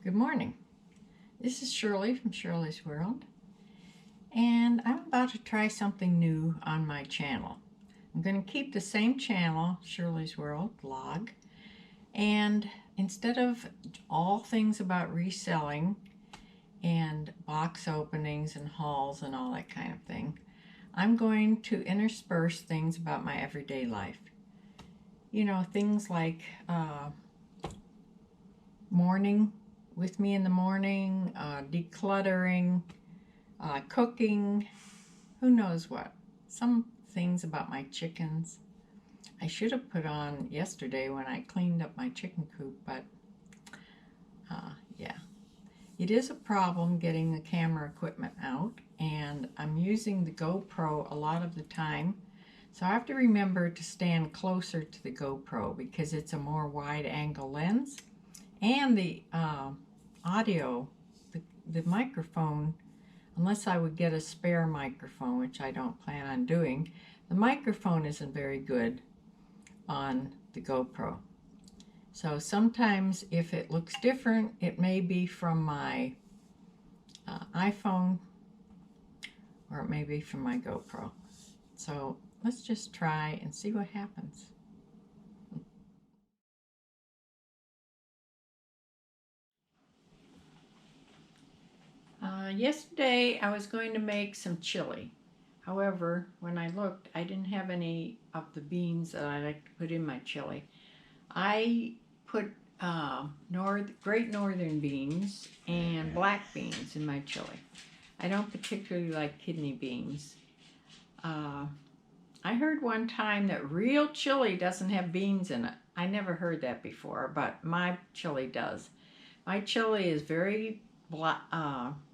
Good morning. This is Shirley from Shirley's World, and I'm about to try something new on my channel. I'm going to keep the same channel, Shirley's World Vlog, and instead of all things about reselling and box openings and hauls and all that kind of thing, I'm going to intersperse things about my everyday life. You know, things like morning with me in the morning, decluttering, cooking, who knows what. Some things about my chickens. I should have put on yesterday when I cleaned up my chicken coop, but yeah. It is a problem getting the camera equipment out, and I'm using the GoPro a lot of the time. So I have to remember to stand closer to the GoPro because it's a more wide angle lens. And the audio, the microphone, unless I would get a spare microphone, which I don't plan on doing, the microphone isn't very good on the GoPro. So sometimes if it looks different, it may be from my iPhone or it may be from my GoPro. So let's just try and see what happens. Yesterday I was going to make some chili. However, when I looked, I didn't have any of the beans that I like to put in my chili. I put Great Northern beans and black beans in my chili. I don't particularly like kidney beans. I heard one time that real chili doesn't have beans in it. I never heard that before, but my chili does. My chili is very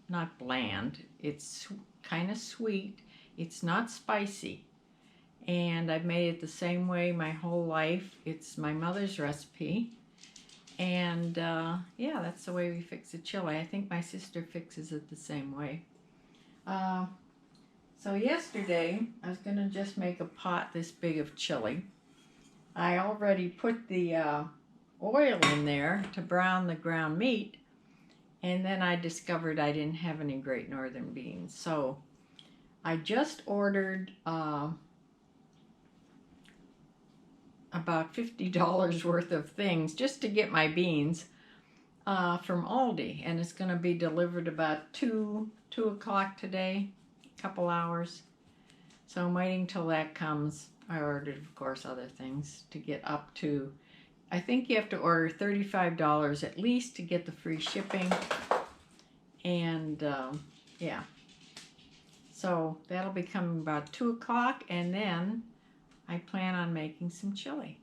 not bland. It's kind of sweet. It's not spicy. And I've made it the same way my whole life. It's my mother's recipe. And yeah, that's the way we fix the chili. I think my sister fixes it the same way. So yesterday, I was going to just make a pot this big of chili. I already put the oil in there to brown the ground meat. And then I discovered I didn't have any Great Northern beans. So I just ordered about $50 worth of things just to get my beans from Aldi. And it's going to be delivered about 2 o'clock today, a couple hours. So I'm waiting till that comes. I ordered, of course, other things to get up to. I think you have to order $35 at least to get the free shipping. And yeah, so that'll be coming about 2 o'clock, and then I plan on making some chili.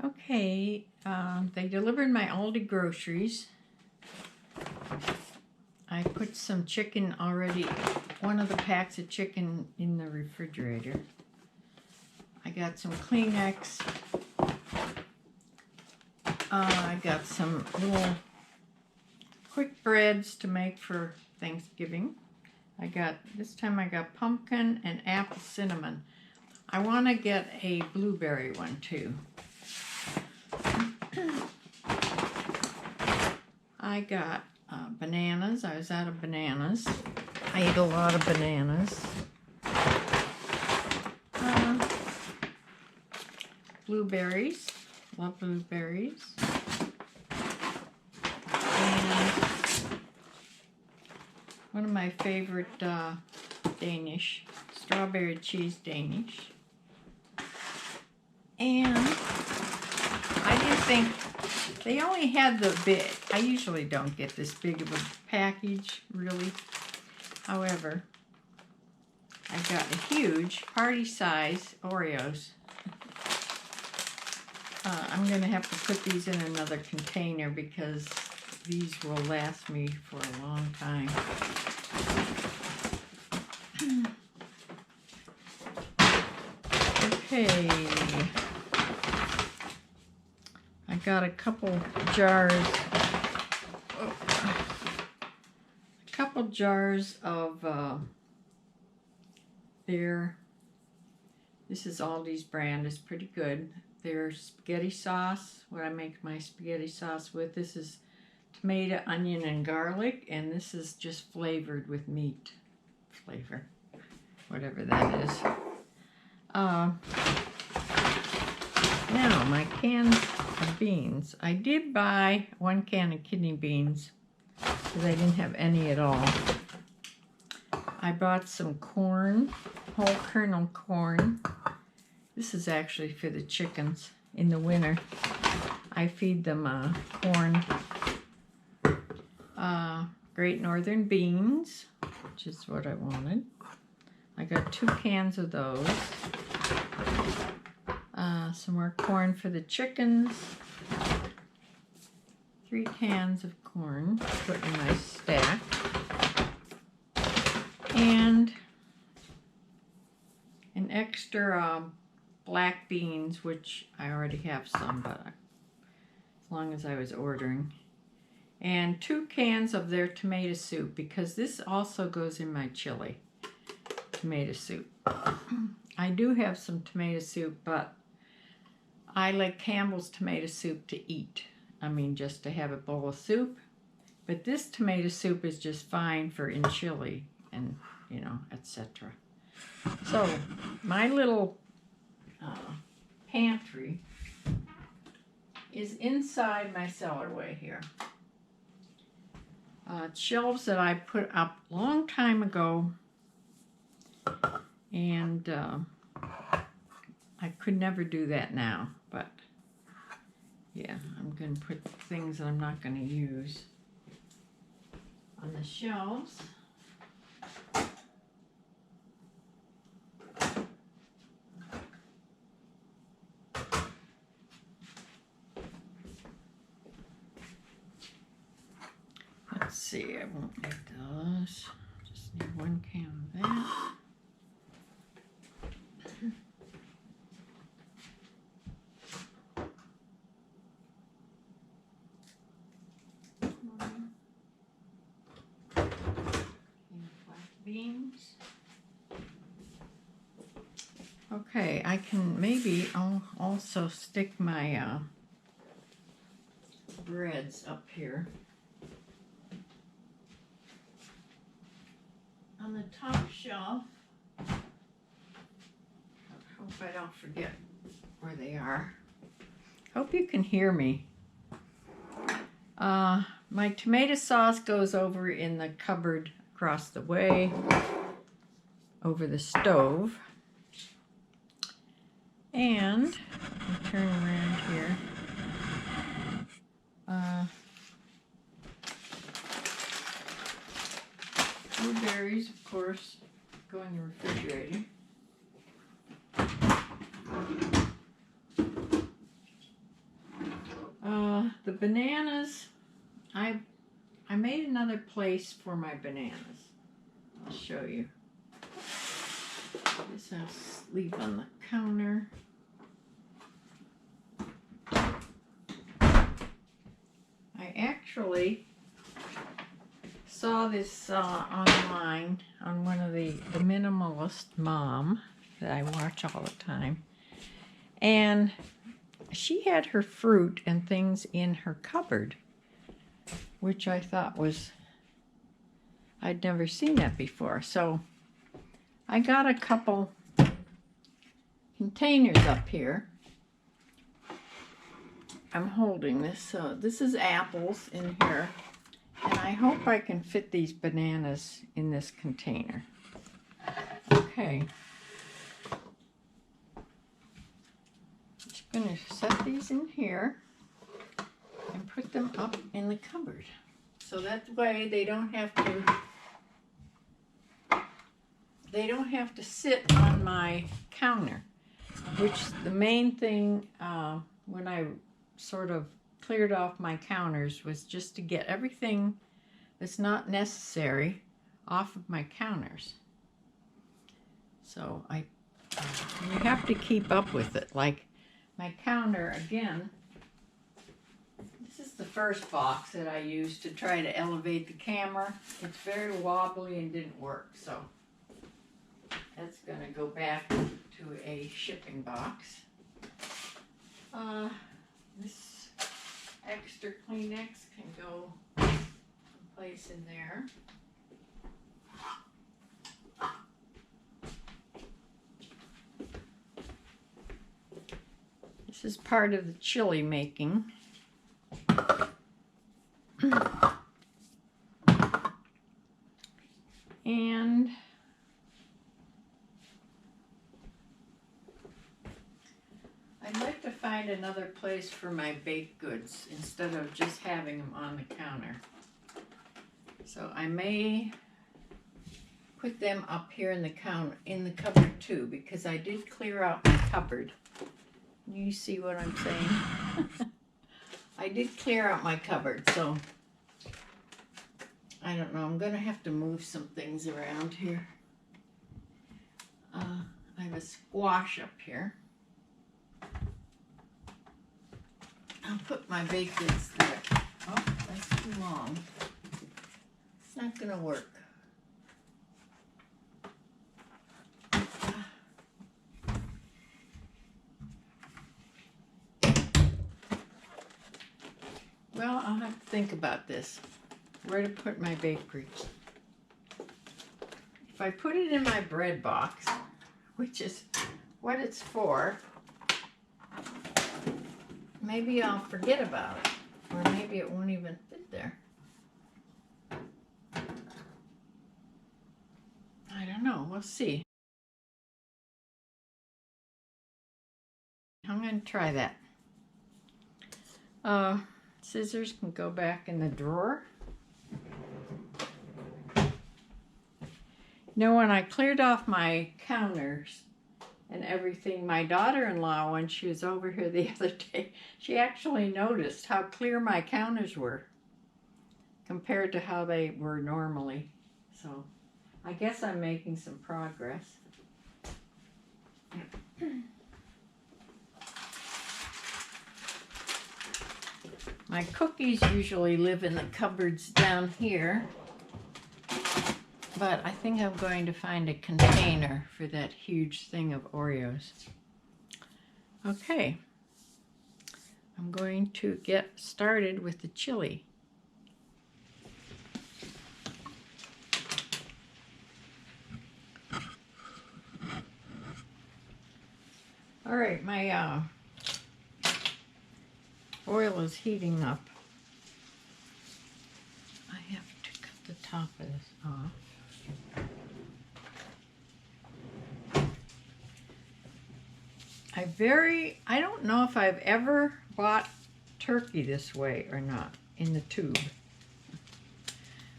Okay, they delivered my Aldi groceries. I put some chicken already, one of the packs of chicken in the refrigerator. I got some Kleenex. I got some little quick breads to make for Thanksgiving. This time I got pumpkin and apple cinnamon. I want to get a blueberry one too. I got bananas. I was out of bananas. I ate a lot of bananas. Blueberries. Love blueberries. And one of my favorite Danish, strawberry cheese Danish. And I didn't think, they only had the big, I usually don't get this big of a package, really. However, I got a huge party size Oreos. I'm going to have to put these in another container because these will last me for a long time. Okay. I got a couple jars. Of this is Aldi's brand. It's pretty good. Their spaghetti sauce, what I make my spaghetti sauce with. This is tomato, onion, and garlic, and this is just flavored with meat flavor, whatever that is. Now, my cans of beans. I did buy 1 can of kidney beans because I didn't have any at all. I bought some corn, whole kernel corn. This is actually for the chickens in the winter. I feed them corn. Great Northern beans, which is what I wanted. I got 2 cans of those. Some more corn for the chickens. 3 cans of corn to put in my stack. And an extra black beans, which I already have some, but as long as I was ordering. And 2 cans of their tomato soup, because this also goes in my chili tomato soup. I do have some tomato soup, but I like Campbell's tomato soup to eat. I mean, just to have a bowl of soup. But this tomato soup is just fine for in chili and, you know, etc. So, my little pantry is inside my cellarway here. Shelves that I put up a long time ago, and I could never do that now, but yeah, I'm going to put things that I'm not going to use on the shelves. Let's see, I won't need those. Just need 1 can of that. Beans. Okay, I can maybe I'll also stick my breads up here. On the top shelf. I hope I don't forget where they are. Hope you can hear me. My tomato sauce goes over in the cupboard across the way, over the stove. And I'll turn around here. Blueberries, of course, go in the refrigerator. The bananas, I made another place for my bananas. I'll show you. This I'll leave on the counter. I actually saw this online on one of the Minimalist Mom that I watch all the time. And she had her fruit and things in her cupboard, which I thought was, I'd never seen that before. So I got a couple containers up here. I'm holding this. So this is apples in here. And I hope I can fit these bananas in this container. Okay. Just going to set these in here and put them up in the cupboard. So that way they don't have to sit on my counter, which the main thing when I sort of cleared off my counters was just to get everything that's not necessary off of my counters. So you have to keep up with it. Like my counter, again, this is the first box that I used to try to elevate the camera. It's very wobbly and didn't work, so that's going to go back to a shipping box. This extra Kleenex can go place in there. This is part of the chili making. And I'd like to find another place for my baked goods instead of just having them on the counter. So I may put them up here in the cupboard too, because I did clear out my cupboard. You see what I'm saying? I did clear out my cupboard, so I don't know. I'm going to have to move some things around here. I have a squash up here. I'll put my baked goods there. Oh, that's too long. It's not going to work. Well, I'll have to think about this. Where to put my bakery. If I put it in my bread box, which is what it's for, maybe I'll forget about it, or maybe it won't even fit there. I don't know. We'll see. I'm going to try that. Scissors can go back in the drawer. You know, when I cleared off my counters and everything, my daughter-in-law, when she was over here the other day, she actually noticed how clear my counters were compared to how they were normally. So I guess I'm making some progress. My cookies usually live in the cupboards down here, but I think I'm going to find a container for that huge thing of Oreos. Okay, I'm going to get started with the chili. All right, my oil is heating up. I have to cut the top of this off. I don't know if I've ever bought turkey this way or not, in the tube.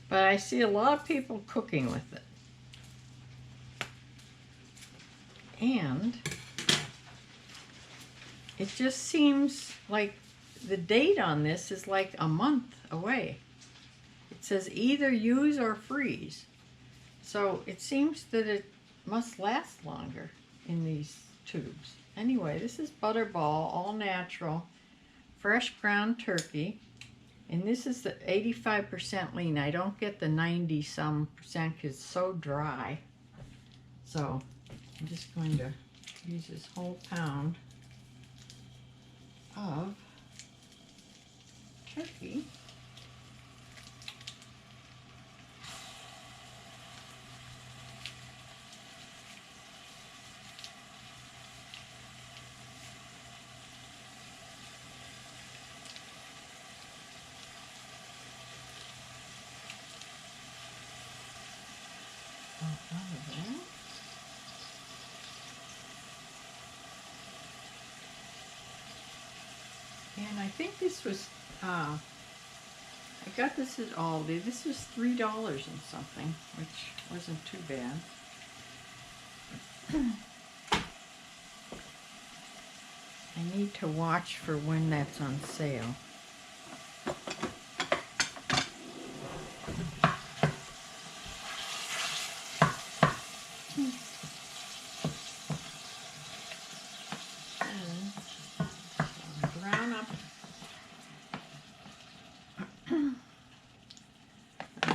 But I see a lot of people cooking with it. And it just seems like the date on this is like a month away. It says either use or freeze. So it seems that it must last longer in these tubes. Anyway, this is Butterball, all natural, fresh ground turkey. And this is the 85% lean. I don't get the 90-some percent because it's so dry. So I'm just going to use this whole pound of turkey. And I think this was, I got this at Aldi. This was $3 and something, which wasn't too bad. I need to watch for when that's on sale.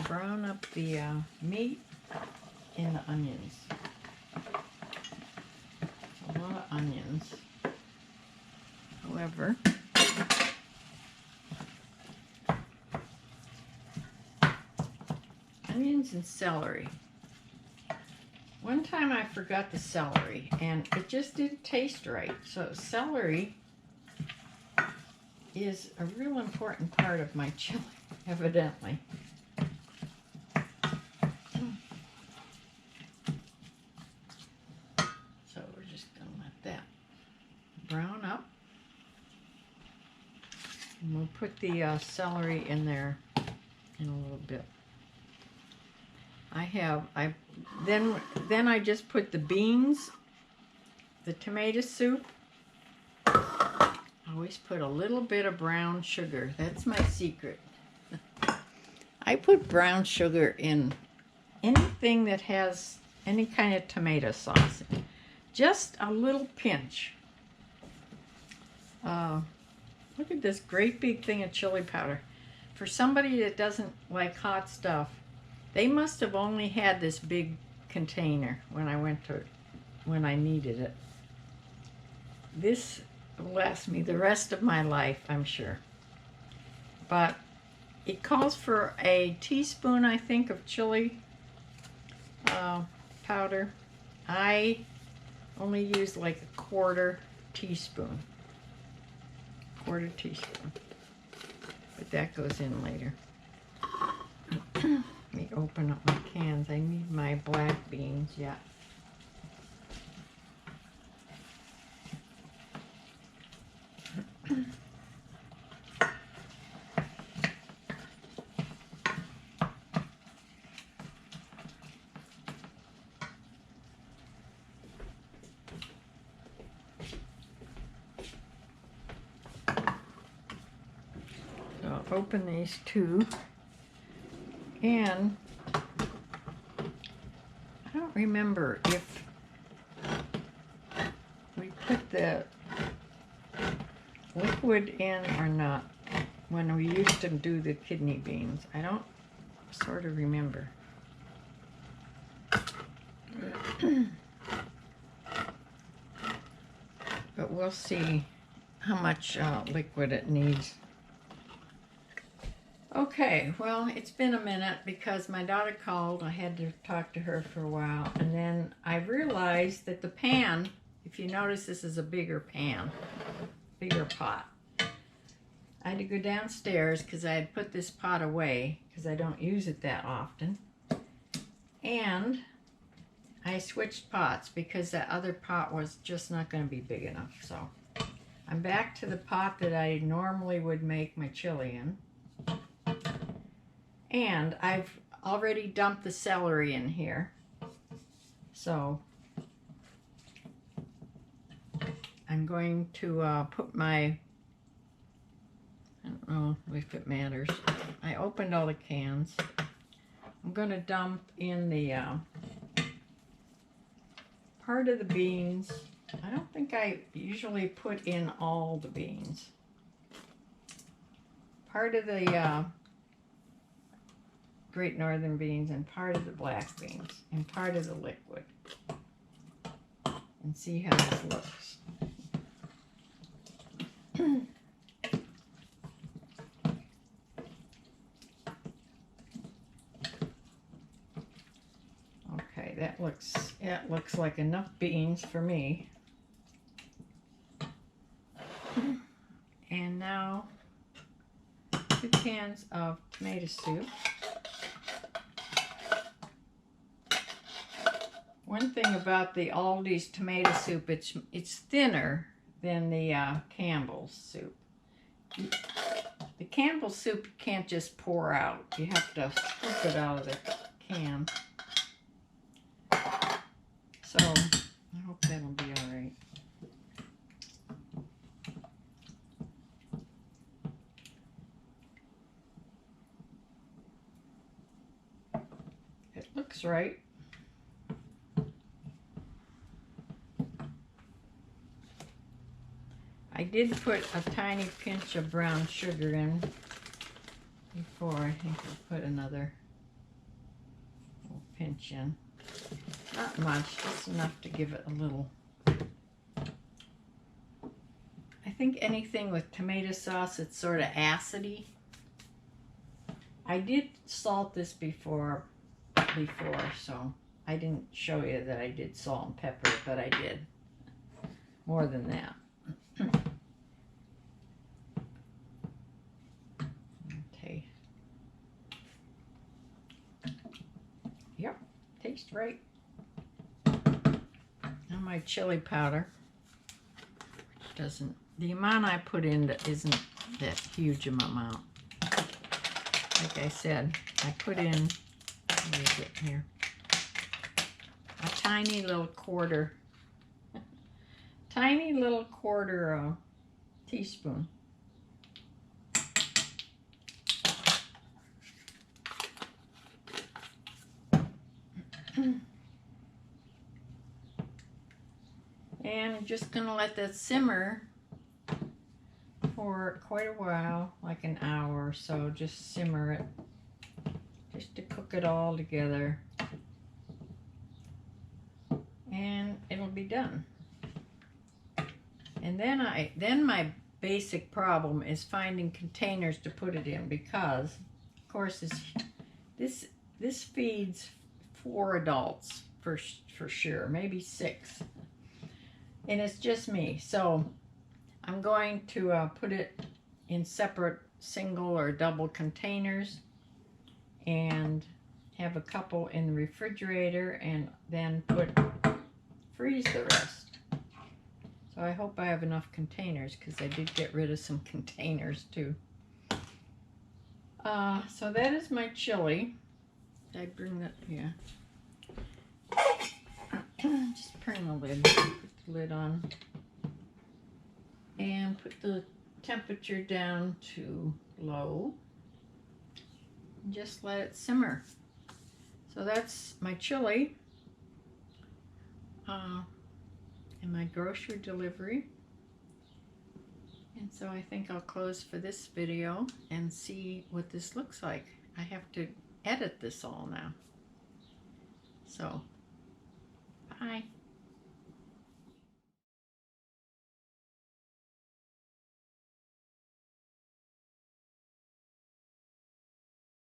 Brown up the meat and the onions. A lot of onions. However, onions and celery. One time I forgot the celery and it just didn't taste right. So celery is a real important part of my chili, evidently. So we're just going to let that brown up. And we'll put the celery in there in a little bit. Then I just put the beans, the tomato soup. I always put a little bit of brown sugar. That's my secret. I put brown sugar in anything that has any kind of tomato sauce. Just a little pinch. Look at this great big thing of chili powder. For somebody that doesn't like hot stuff, they must have only had this big container when I needed it. This will last me the rest of my life, I'm sure. But it calls for a teaspoon, I think, of chili powder. I only use like a quarter teaspoon. Quarter teaspoon. But that goes in later. Let me open up my cans. I need my black beans yet. So I'll open these two. And I don't remember if we put the liquid in or not when we used to do the kidney beans. I don't sort of remember. But we'll see how much liquid it needs. Okay, well, it's been a minute because my daughter called. I had to talk to her for a while. And then I realized that the pan, if you notice, this is a bigger pan, bigger pot. I had to go downstairs because I had put this pot away because I don't use it that often. And I switched pots because that other pot was just not going to be big enough. So I'm back to the pot that I normally would make my chili in. And I've already dumped the celery in here. So I'm going to put my, I don't know if it matters. I opened all the cans. I'm going to dump in the part of the beans. I don't think I usually put in all the beans. part of the Great Northern beans and part of the black beans and part of the liquid, and see how this looks. Okay, that looks like enough beans for me. And now 2 cans of tomato soup. One thing about the Aldi's tomato soup, it's thinner than the Campbell's soup. The Campbell's soup you can't just pour out. You have to scoop it out of the can. So I hope that'll be all right. It looks right. I did put a tiny pinch of brown sugar in before. I think I'll put another little pinch in. Not much, just enough to give it a little. I think anything with tomato sauce, it's sort of acidy. I did salt this before, so I didn't show you that I did salt and pepper, but I did more than that. Okay. Yep, tastes right. Now my chili powder doesn't. The amount I put in isn't that huge of an amount. Like I said, I put in. What is it here? A tiny little quarter. Tiny little quarter teaspoon. And I'm just going to let that simmer for quite a while, like an hour or so. Just simmer it, just to cook it all together. And it'll be done. And then my basic problem is finding containers to put it in, because of course this feeds 4 adults for sure, maybe 6, and it's just me. So I'm going to put it in separate single or double containers and have a couple in the refrigerator, and then freeze the rest. So I hope I have enough containers, because I did get rid of some containers too. So that is my chili. Did I bring that? Yeah. Just bring the lid. Put the lid on. And put the temperature down to low. And just let it simmer. So that's my chili. And my grocery delivery. And so I think I'll close for this video and see what this looks like. I have to edit this all now. So, bye.